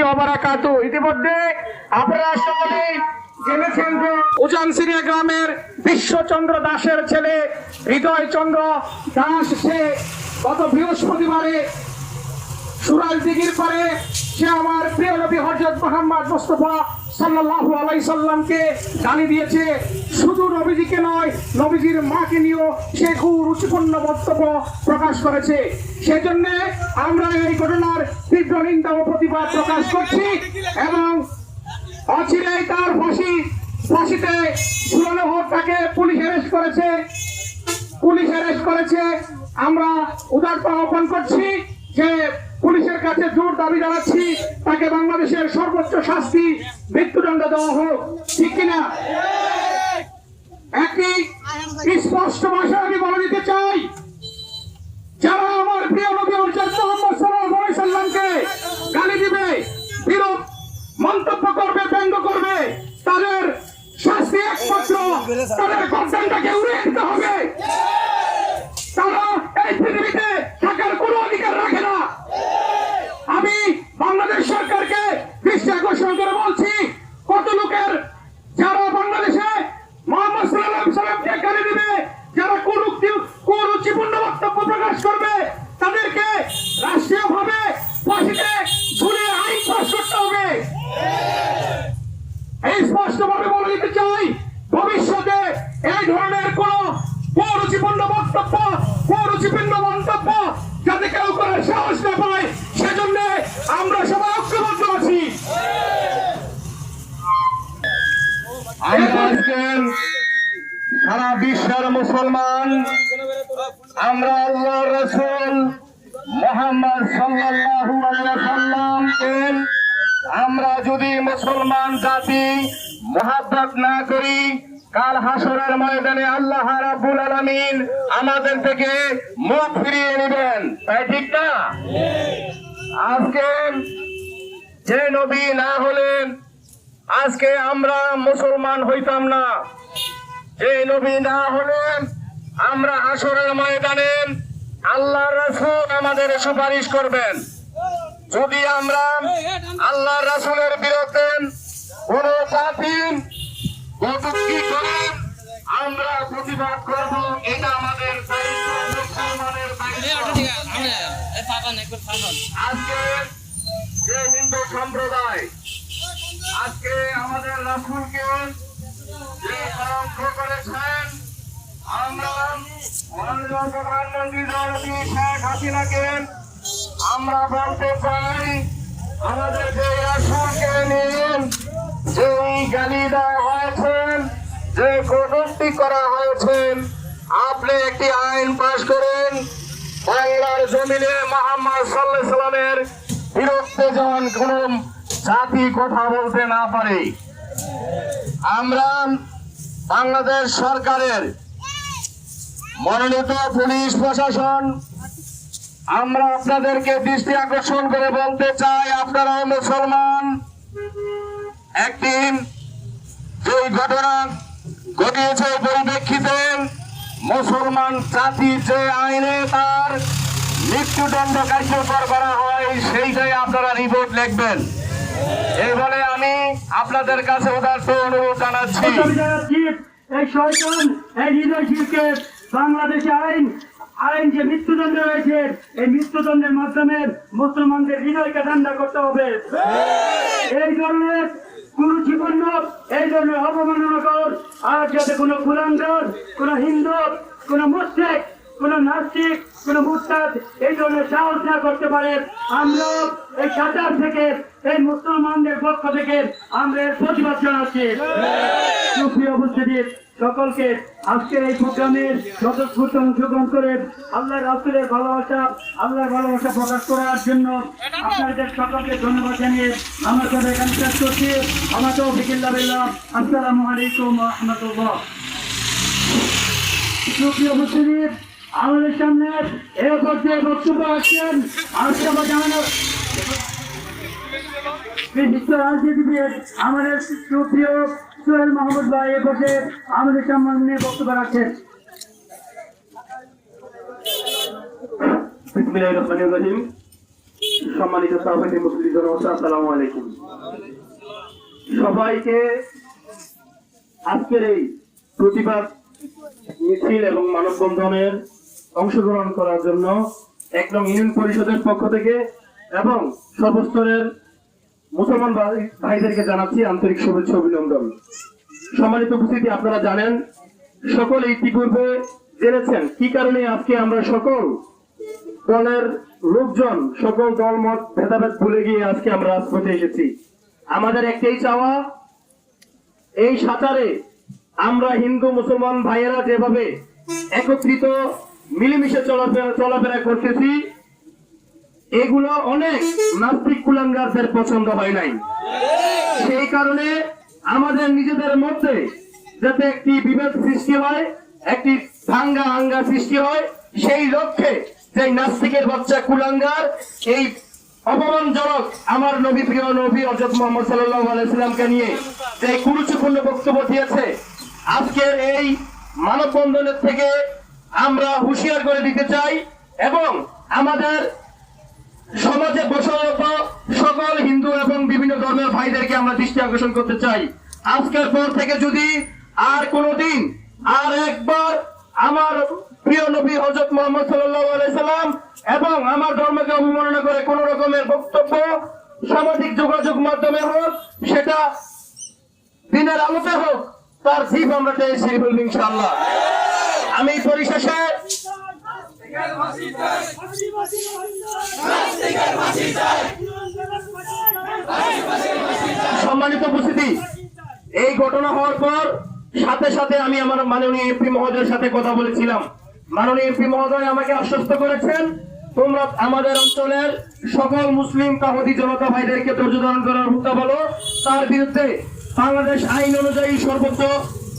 ওয়া বারাকাতুহু। ইতিমধ্যে আপনারা সকলেই জেনেছেন যে উজানসিরিয়া গ্রামের বিশ্বচন্দ্র দাসের ছেলে হৃদয় চন্দ্র দাস সে গত বৃহস্পতিবারে সুরাজ দিঘির পরে সে আমার প্রিয় নবী হযরত মুহাম্মদ মুস্তাফা সাল্লাল্লাহু আলাইহি সাল্লামকে গালি দিয়েছে। শুধু নবীজিকে নয়, নবীজির মাকে নিয়েও সে কুরুচিপূর্ণ বক্তব্য প্রকাশ করেছে। সেজন্য আমরা এই ঘটনার তীব্র নিন্দা ও প্রতিবাদ প্রকাশ করছি এবং অচিরেই তার ফাঁসিতে ঝুলানো হোক। তাকে পুলিশ অ্যারেস্ট করেছে। আমরা উদারত আহ্বান করছি যে পুলিশের কাছে জোর দাবি জানাচ্ছি তাকে বাংলাদেশের সর্বোচ্চ শাস্তি মৃত্যুদণ্ড দেওয়া হোক, ঠিক কিনা? একটি স্পষ্ট ভাষায় আমি বলে দিতে চাই, যারা আমার প্রিয় নবী হযরত মুহাম্মদ সাল্লাল্লাহু আলাইহি সাল্লামকে গালি দিবে, বিরূপ মন্তব্য করবে, ব্যঙ্গ করবে, তাদের শাস্তি একমাত্র তাদের গর্দানটাকে উড়িয়ে দিতে হবে। তারা এই পৃথিবীতে থাকার কোনো অধিকার রাখে না। আমি বাংলাদেশ সরকারকে দৃষ্টি আকর্ষণ করে বলছি, কত লোকের যারা বাংলাদেশে মুহাম্মদ সাল্লাল্লাহু আলাইহি সাল্লামকে গালি দিবে, যারা কুরুচিপূর্ণ বক্তব্য প্রকাশ করবে, তাদেরকে রাষ্ট্রীয়ভাবে ফাঁসিতে ঝুলিয়ে আইন পাস করতে হবে। এই স্পষ্টভাবে বলে দিতে চাই, ভবিষ্যতে এই ধরনের কোন কুরুচিপূর্ণ বক্তব্য, কুরুচিপূর্ণ মন্তব্য যাতে কেউ করার সাহস না পায়, সেজন্য আমরা সবাই ঐক্যবদ্ধ আছি। সারা বিশ্বের মুসলমান আমরা আল্লাহর রাসূল মুহাম্মদ সাল্লাল্লাহু আলাইহি সাল্লামকে আমরা যদি মুসলমান জাতি মহব্বত না করি, কাল হাসরের ময়দানে আল্লাহ রাব্বুল আলামিন আমাদের থেকে মুখ ফিরিয়ে নেবেন, তাই ঠিক না? আজকে যে নবী না হলেন আজকে আমরা মুসলমান হইতাম না। যে নবী না হলেন আমরা হাসরের ময়দানে আল্লাহর রাসূল আমাদের সুপারিশ করবেন। যদি আমরা আল্লাহর রাসূলের বিরুদ্ধে কোন জাতি কটূক্তি করে আমরা প্রতিবাদ করব, এটা আমাদের দায়িত্ব, মুসলমানের দায়িত্ব। আজকে যে হিন্দু সম্প্রদায় আজকে আমাদের রাসূলকে যে কলঙ্ক করেছেন, আমরা মাননীয় প্রধানমন্ত্রী জননেত্রী শেখ হাসিনাকে আমরা বলতে চাই, আমাদের যে রাসূলকে নিয়ে যে গালি দেওয়া হয়েছে, যে কটূক্তি করা হয়েছে, আপনি একটি আইন পাশ করেন, বাংলার জমিনে মুহাম্মদ সাল্লাল্লাহু আলাইহি সাল্লামের বিরুদ্ধে যেন কোন জাতি কথা বলতে না পারে। আমরা বাংলাদেশ সরকারের মনোনীত পুলিশ প্রশাসন আমরা আপনাদেরকে দৃষ্টি আকর্ষণ করে বলতে চাই, আপনারাও মুসলমান। একটি যে ঘটনা ঘটিয়েছে পরিপ্রেক্ষিতে মুসলমান জাতির যে আইনে তার মৃত্যুদণ্ড কার্যকর করা হয়, সেইটাই আপনারা রিপোর্ট লিখবেন। এই বলে আমি আপনাদের কাছে উদারত অনুরোধ জানাচ্ছি। এই শয়তান, এই হৃদয়শীলকে বাংলাদেশে আইন যে মৃত্যুদণ্ড রয়েছে, এই মৃত্যুদণ্ডের মাধ্যমে মুসলমানদের হৃদয়কে ঠান্ডা করতে হবে। এই ধরনের কুরুচিপূর্ণ, এই ধরনের অবমাননাকর আর যাতে কোনো কুলাঙ্গার, কোনো হিন্দু, কোনো মুশরিক, কোন নাস্তিক, কোন মুরতাদ এই ধরনের সাহস না করতে পারে, আমরা এই কাতার থেকে, এই মুসলমানদের পক্ষ থেকে আমরা এর প্রতিবাদ জানাচ্ছি। সুপ্রিয় উপস্থিতি সকলকে আজকের এই প্রোগ্রামের স্বতঃস্ফূর্ত অংশগ্রহণ করে আল্লাহর রাসূলের ভালোবাসা প্রকাশ করার জন্য আপনাদের সকলকে ধন্যবাদ জানিয়ে আমার সাথে এখানে শেষ করছি। আমার তৌফিক ইল্লা বিল্লাহ। আসসালামু আলাইকুম ওয়া রাহমাতুল্লাহ। সুপ্রিয় উপস্থিতি আমাদের সামনে এই পর্যায়ে বক্তব্য আসছেন আলোচনা জানানো বিশিষ্ট রাজনীতিবিদ আমাদের সুপ্রিয় সোহেল মাহমুদ ভাই এ বসে আমাদের সামনে বক্তব্য রাখছেন। বিসমিল্লাহির রহমানির রহিম। সম্মানিত তাওহীদি মুসলিম জনতা, আসসালামু আলাইকুম। সবাইকে আজকের এই প্রতিবাদ মিছিল এবং মানববন্ধনের অংশগ্রহণ করার জন্য ১ নং ইউনিয়ন পরিষদের পক্ষ থেকে এবং সর্বস্তরের মুসলমান ভাইদেরকে জানাচ্ছি আন্তরিক শুভেচ্ছা অভিনন্দন। সম্মানিত উপস্থিতি, আপনারা জানেন, সকলে ইতিপূর্বে জেনেছেন কি কারণে আজকে আমরা সকল দলের লোকজন, সকল দলমত ভেদাভেদ ভুলে গিয়ে আজকে আমরা রাজপথে এসেছি। আমাদের একটাই চাওয়া, এই সাঁতারে আমরা হিন্দু মুসলমান ভাইয়েরা যেভাবে একত্রিত মিলেমিশে চলাফেরা করতেছি, এগুলো অনেক নাস্তিক কুলাঙ্গারদের পছন্দ হয় নাই। সেই কারণে আমাদের নিজেদের মধ্যে যাতে একটি বিভেদ সৃষ্টি হয়, একটি ভাঙ্গা হাঙ্গা সৃষ্টি হয়, সেই লক্ষ্যে যে নাস্তিকের বাচ্চা কুলাঙ্গার এই অপমানজনক আমার নবী, প্রিয় নবী হযরত মুহাম্মদ সাল্লাল্লাহু আলাইহি সাল্লামকে নিয়ে যে কুরুচিপূর্ণ বক্তব্য দিয়েছে, আজকের এই মানববন্ধনের থেকে আমরা হুঁশিয়ার করে দিতে চাই এবং আমাদের সমাজে বসবাসরত সকল হিন্দু এবং বিভিন্ন ধর্মের ভাইদেরকে আমরা দৃষ্টি আকর্ষণ করতে চাই। আজকের পর থেকে যদি আর কোনোদিন আর একবার আমার প্রিয় নবী হযরত মুহাম্মদ সাল্লাল্লাহু আলাইহি সাল্লাম এবং আমার ধর্মকে অবমাননা করে কোন রকমের বক্তব্য সামাজিক যোগাযোগ মাধ্যমে হোক, সেটা দিনের আলোতে হোক, তার জিভ আমরা ছেড়ে ফেলব ইনশাআল্লাহ। আমি পরিশেষে সম্মানিত উপস্থিতি, এই ঘটনা হওয়ার পর সাথে সাথে আমি আমার মাননীয় এমপি মহোদয়ের সাথে কথা বলেছিলাম। মাননীয় এমপি মহোদয় আমাকে আশ্বস্ত করেছেন, তোমরা আমাদের অঞ্চলের সকল মুসলিম তাওহীদি জনতা ভাইদেরকে ধৈর্য ধারণ করার কথা বলো, তার বিরুদ্ধে বাংলাদেশ আইন অনুযায়ী সর্বোচ্চ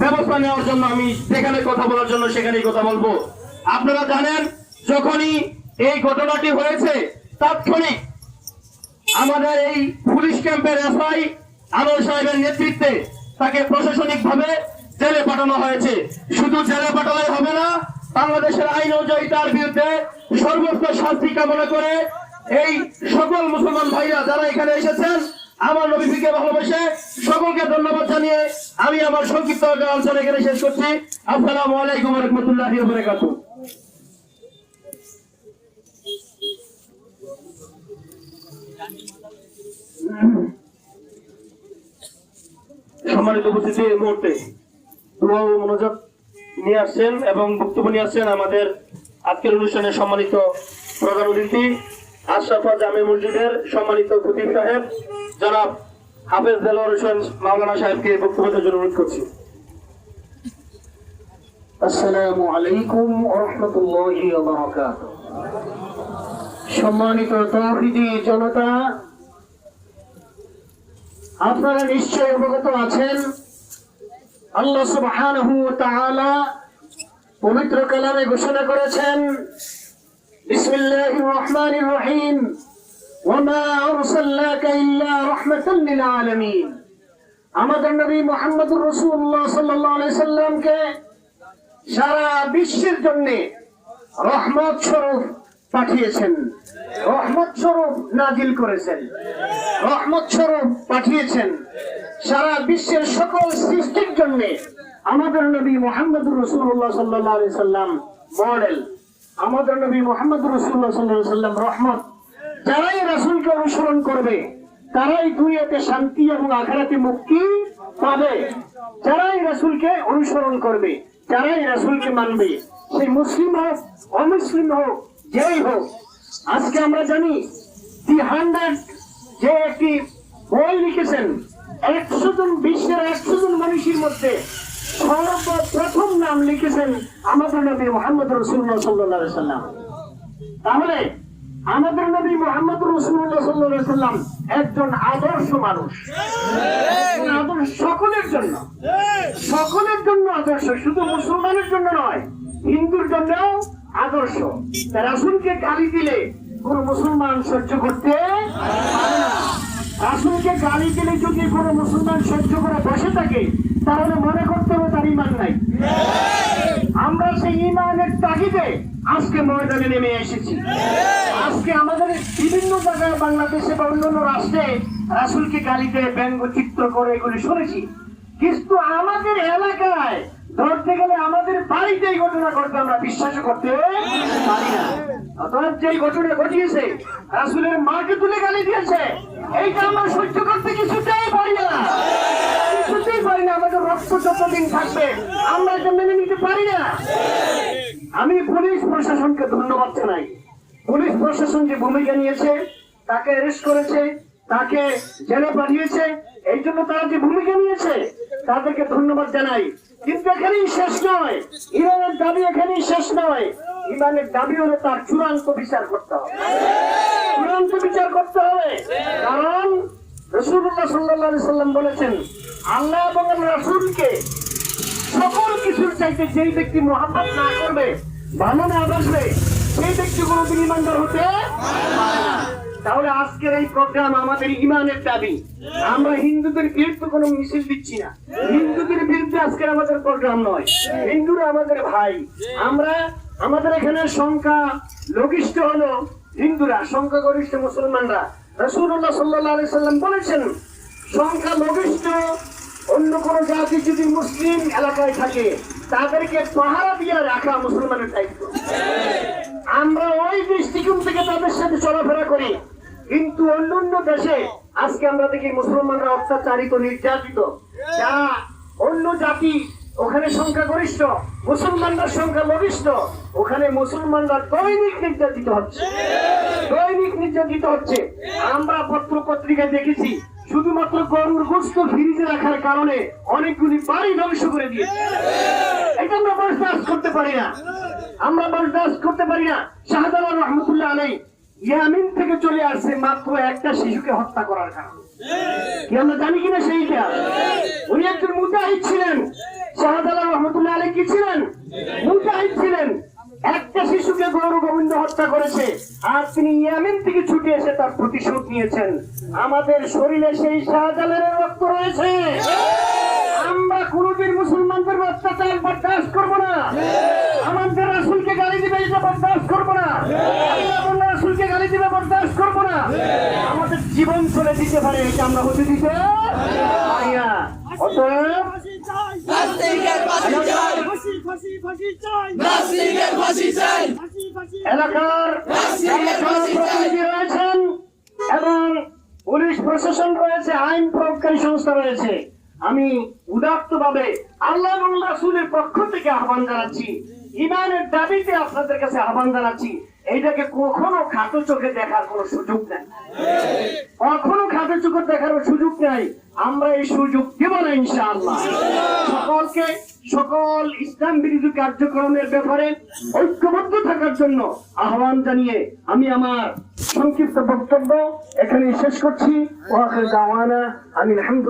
ব্যবস্থা নেওয়ার জন্য আমি যেখানে কথা বলার জন্য সেখানেই কথা বলবো। আপনারা জানেন, যখনই এই ঘটনাটি হয়েছে তাৎক্ষণিক আমাদের এই পুলিশ ক্যাম্পের এসআই আনোয়ার সাহেবের নেতৃত্বে তাকে প্রশাসনিক ভাবে জেলে পাঠানো হয়েছে। শুধু জেলে পাঠালেই হবে না, বাংলাদেশের আইন অনুযায়ী তার বিরুদ্ধে সর্বোচ্চ শাস্তি কামনা করে এই সকল মুসলমান ভাইরা যারা এখানে এসেছেন, আমার নবীকে ভালোবেসে সকলকে ধন্যবাদ জানিয়ে আমি আমার সংক্ষিপ্ত আলোচনা এখানে শেষ করছি। আসসালামু আলাইকুম ওয়া রাহমাতুল্লাহি ওয়া বারাকাতুহু। সম্মানিত উপস্থিতি, এই মুহূর্তে দোয়া ও মোনাজাত নিয়ে আসছেন এবং বক্তব্য নিয়ে আসছেন আমাদের আজকের অনুষ্ঠানের সম্মানিত প্রধান অতিথি আশরাফা জামে মসজিদের সম্মানিত খতিব সাহেব জনাব হাফেজ দেলোয়ার হোসেন মাওলানা সাহেবকে বক্তব্য দেওয়ার জন্য অনুরোধ করছি। আসসালামু আলাইকুম ওয়া রাহমাতুল্লাহি ওয়া বারাকাতুহু। সম্মানিত তাওহীদি জনতা, আপনারা নিশ্চয়ই অবগত আছেন, আল্লাহ সুবহানাহু ওয়া তাআলা পবিত্র কালামে ঘোষণা করেছেন, বিসমিল্লাহির রহমানির রহিম, ওয়া মা আরসালনাকা ইল্লা রাহমাতাল লিল আলামিন। আমাদের নবী মুহাম্মদুর রাসূলুল্লাহ সাল্লাল্লাহু আলাইহি সাল্লামকে সারা বিশ্বের জন্য রহমত স্বরূপ পাঠিয়েছেন, রহমত স্বরূপ নাজিল করেছেন, রহমত স্বরূপ পাঠিয়েছেন। সারা বিশ্বের সকল সৃষ্টির জন্য আমাদের নবী মুহাম্মদুর রাসূলুল্লাহ সাল্লাল্লাহু আলাইহি সাল্লাম মডেল। আমাদের নবী মুহাম্মদুর রাসূলুল্লাহ সাল্লাল্লাহু আলাইহি সাল্লাম রহমত। যারাই রাসূলকে অনুসরণ করবে তারাই দুনিয়াতে শান্তি এবং আখিরাতে মুক্তি পাবে। যারাই রাসূলকে অনুসরণ করবে, যারাই রাসূলকে মানবে, সেই মুসলিম হোক অমুসলিম হোক, যেই হোক। আজকে আমরা জানি দি 100 যে একটি বই লিখেছেন, 100 জন বিশ্বের 100 জন মানুষের মধ্যে সর্বপ্রথম নাম লিখেছেন আমাদের নবী মুহাম্মদ রাসূলুল্লাহ সাল্লাল্লাহু আলাইহি সাল্লাম। তাহলে আমাদের নবী মুহাম্মদ রাসূলুল্লাহ সাল্লাল্লাহু আলাইহি সাল্লাম একজন আদর্শ মানুষ, আদর্শ সকলের জন্য, সকলের জন্য আদর্শ, শুধু মুসলমানের জন্য নয়, হিন্দুর জন্যও আদর্শ। রাসূলকে গালি দিলে কোন মুসলমান সহ্য করতে পারে না। রাসূলকে গালি দিলে যদি কোন মুসলমান সহ্য করে বসে থাকে, তাহলে মনে করতে হবে তার ঈমান নাই। আমরা সেই ঈমানের তাগিদে আজকে ময়দানে নেমে এসেছি। আজকে আমাদের বিভিন্ন জায়গায় বাংলাদেশে বা অন্যান্য রাষ্ট্রে রাসূলকে গালিতে ব্যঙ্গচিত্র করে এগুলি শুনেছি, কিন্তু আমাদের এলাকায় ধরতে গেলে আমাদের বাড়িতে এই ঘটনা ঘটবে আমরা বিশ্বাস করতে পারি না। অতএব যে ঘটনা ঘটিয়েছে, রাসূলের মাকে তুলে গালি দিয়েছে, এইটা আমরা সহ্য করতে কিছুতেই পারি না, কিছুতেই পারি না। আমাদের রক্ত যতদিন থাকবে আমরা এটা মেনে নিতে পারি না। আমি পুলিশ প্রশাসনকে ধন্যবাদ জানাই। পুলিশ প্রশাসন যে ভূমিকা নিয়েছে, তাকে অ্যারেস্ট করেছে, তাকে জেলে পাঠিয়েছে, এই জন্য তারা যে ভূমিকা নিয়েছে তাদেরকে ধন্যবাদ জানাই। কিন্তু এখানেই শেষ নয়, ইরানের দাবি এখানেই শেষ নয়। ইরানের দাবি হলে তার চূড়ান্ত বিচার করতে হবে, চূড়ান্ত বিচার করতে হবে। কারণ রাসূলুল্লাহ সাল্লাল্লাহু আলাইহি সাল্লাম বলেছেন, আল্লাহ এবং রাসূলকে সকল কিছুর চাইতে যেই ব্যক্তি মহব্বত না করবে, ভালো না বাসবে, সেই ব্যক্তি কোনোদিন ইমানদার হতে পারে না। তাহলে আজকের এই প্রোগ্রাম আমাদের ইমানের দাবি। আমরা হিন্দুদের বিরুদ্ধে কোনো মিছিল দিচ্ছি না, হিন্দুদের বিরুদ্ধে আজকের আমাদের প্রোগ্রাম নয়। হিন্দুরা আমাদের ভাই। আমরা আমাদের এখানে সংখ্যা লঘিষ্ঠ হলো হিন্দুরা, সংখ্যাগরিষ্ঠ মুসলমানরা। রাসূলুল্লাহ সাল্লাল্লাহু আলাইহি সাল্লাম বলেছেন, সংখ্যা লঘিষ্ঠ অন্য কোন জাতি যদি মুসলিম এলাকায় থাকে তাদেরকে পাহারা দিয়ে রাখা মুসলমানের দায়িত্ব। আমরা ওই দৃষ্টিকোণ থেকে তাদের সাথে চলাফেরা করি, কিন্তু অন্যান্য দেশে আজকে আমরা দেখি মুসলমানরা অত্যাচারিত, নির্যাতিত। যারা অন্য জাতি ওখানে সংখ্যাগরিষ্ঠ, মুসলমানরা সংখ্যা লঘিষ্ঠ, ওখানে মুসলমানরা দৈনিক নির্যাতিত হচ্ছে, দৈনিক নির্যাতিত হচ্ছে। আমরা পত্র পত্রিকায় দেখেছি শুধুমাত্র গরুর গোশত ফ্রিজে রাখার কারণে অনেকগুলি বাড়ি ধ্বংস করে দিয়েছে। এটা আমরা বরদাস্ত করতে পারি না, আমরা বরদাস্ত করতে পারি না। শাহজালাল রহমতুল্লাহ আলাইহি ইয়ামিন থেকে চলে আসছে মাত্র একটা শিশুকে হত্যা করার কারণে। কি আমরা জানি কিনা সেইটা? উনি একজন মুজাহিদ ছিলেন। শাহজালাল রহমতুল্লাহ আলাইহি কি ছিলেন? মুজাহিদ ছিলেন। একটা শিশুকে গৌর গোবিন্দ হত্যা করেছে, আর তিনি ইয়ামিন থেকে ছুটে এসে তার প্রতিশোধ নিয়েছেন। আমাদের শরীরে সেই শাহজালালের রক্ত রয়েছে। আমরা কোনদিন মুসলমানদের অত্যাচার বরদাস্ত করবো না। আমাদের রাসূলকে গালি দিবে এটা বরদাস্ত করবো না। আল্লাহ রাসূলকে গালি দিবে বরদাস্ত করবো না। আমাদের জীবন চলে দিতে পারে, এটা আমরা হতে দিতে পারি না। অতএব এলাকার প্রতিনিধি রয়েছেন এবং পুলিশ প্রশাসন রয়েছে, আইন প্রয়োগকারী সংস্থা রয়েছে। আমি উদাত্ত ভাবে আল্লাহ এবং রাসূলের পক্ষ থেকে আহ্বান জানাচ্ছি, ইমানের দাবিতে আপনাদের কাছে আহ্বান জানাচ্ছি, এইটাকে কখনো খাটো চোখে দেখার কোনো সুযোগ নেই, কখনো খাটো চোখে দেখার সুযোগ নেই। আমরা এই সুযোগ দেব না ইনশাআল্লাহ। সকলকে সকল ইসলাম বিরোধী কার্যক্রমের ব্যাপারে ঐক্যবদ্ধ থাকার জন্য আহ্বান জানিয়ে আমি আমার সংক্ষিপ্ত বক্তব্য এখানে শেষ করছি। ওয়া আখিরু দাওয়ানা আলহামদুলিল্লাহ।